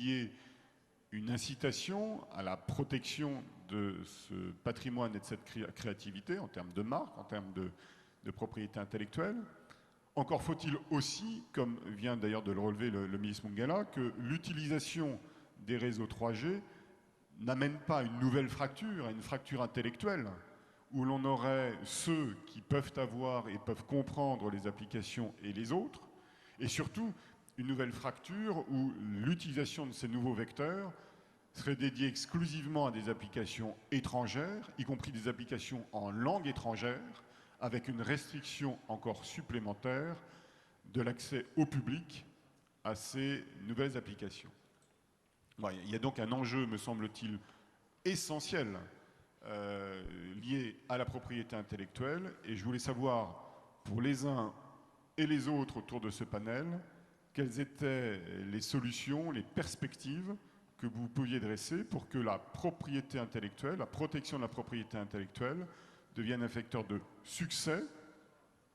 qu'il y ait une incitation à la protection de ce patrimoine et de cette créativité en termes de marque, en termes de propriété intellectuelle. Encore faut-il aussi, comme vient d'ailleurs de le relever le ministre Mungala, que l'utilisation des réseaux 3G n'amène pas une nouvelle fracture, une fracture intellectuelle, où l'on aurait ceux qui peuvent avoir et peuvent comprendre les applications et les autres, et surtout une nouvelle fracture où l'utilisation de ces nouveaux vecteurs serait dédiée exclusivement à des applications étrangères, y compris des applications en langue étrangère, avec une restriction encore supplémentaire de l'accès au public à ces nouvelles applications. Bon, il y a donc un enjeu, me semble-t-il, essentiel lié à la propriété intellectuelle, et je voulais savoir, pour les uns et les autres autour de ce panel, quelles étaient les solutions, les perspectives que vous pouviez dresser pour que la propriété intellectuelle, la protection de la propriété intellectuelle devienne un vecteur de succès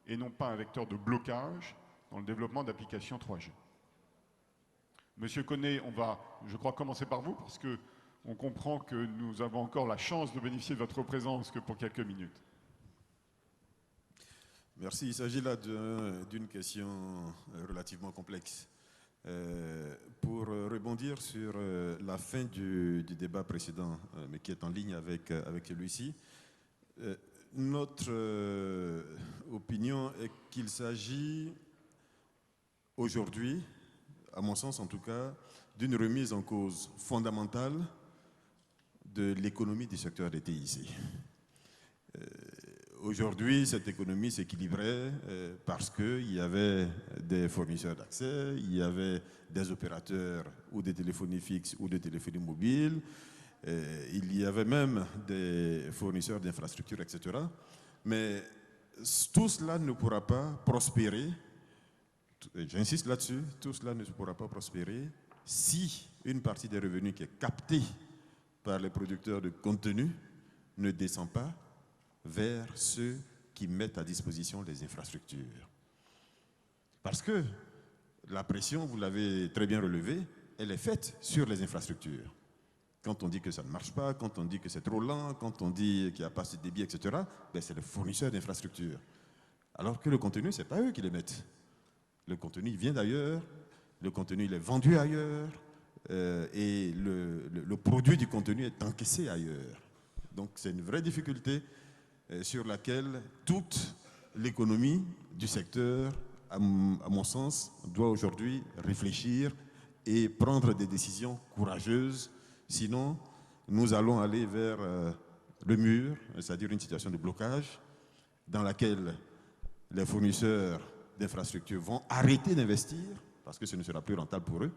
et non pas un vecteur de blocage dans le développement d'applications 3G. Monsieur Koné, on va, je crois, commencer par vous parce qu'on comprend que nous avons encore la chance de bénéficier de votre présence que pour quelques minutes. Merci. Il s'agit là d'une question relativement complexe. Pour rebondir sur la fin du débat précédent, mais qui est en ligne avec celui-ci, notre opinion est qu'il s'agit aujourd'hui, à mon sens en tout cas, d'une remise en cause fondamentale de l'économie du secteur des TIC. Aujourd'hui, cette économie s'équilibrait parce qu'il y avait des fournisseurs d'accès, il y avait des opérateurs ou de téléphonie fixe ou de téléphonie mobile, il y avait même des fournisseurs d'infrastructures, etc. Mais tout cela ne pourra pas prospérer, j'insiste là-dessus, tout cela ne pourra pas prospérer si une partie des revenus qui est captée par les producteurs de contenu ne descend pas vers ceux qui mettent à disposition les infrastructures. Parce que la pression, vous l'avez très bien relevé, elle est faite sur les infrastructures. Quand on dit que ça ne marche pas, quand on dit que c'est trop lent, quand on dit qu'il n'y a pas assez de débit, etc., ben c'est le fournisseur d'infrastructures. Alors que le contenu, ce n'est pas eux qui les mettent. Le contenu, il vient d'ailleurs, le contenu, il est vendu ailleurs, et le produit du contenu est encaissé ailleurs. Donc c'est une vraie difficulté sur laquelle toute l'économie du secteur, à mon sens, doit aujourd'hui réfléchir et prendre des décisions courageuses. Sinon, nous allons aller vers le mur, c'est-à-dire une situation de blocage dans laquelle les fournisseurs d'infrastructures vont arrêter d'investir parce que ce ne sera plus rentable pour eux.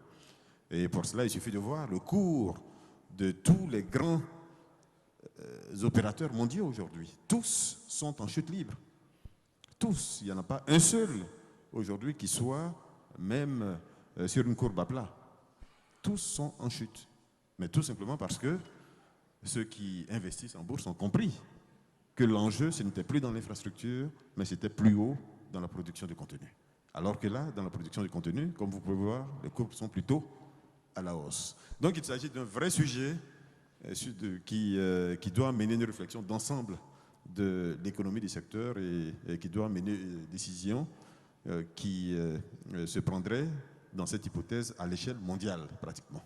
Et pour cela, il suffit de voir le cours de tous les grands opérateurs mondiaux aujourd'hui. Tous sont en chute libre. Tous. Il n'y en a pas un seul aujourd'hui qui soit même sur une courbe à plat. Tous sont en chute. Mais tout simplement parce que ceux qui investissent en bourse ont compris que l'enjeu, ce n'était plus dans l'infrastructure, mais c'était plus haut dans la production de contenu. Alors que là, dans la production de contenu, comme vous pouvez voir, les courbes sont plutôt à la hausse. Donc il s'agit d'un vrai sujet qui doit mener une réflexion d'ensemble de l'économie du secteur et qui doit mener une décision qui se prendrait dans cette hypothèse à l'échelle mondiale pratiquement.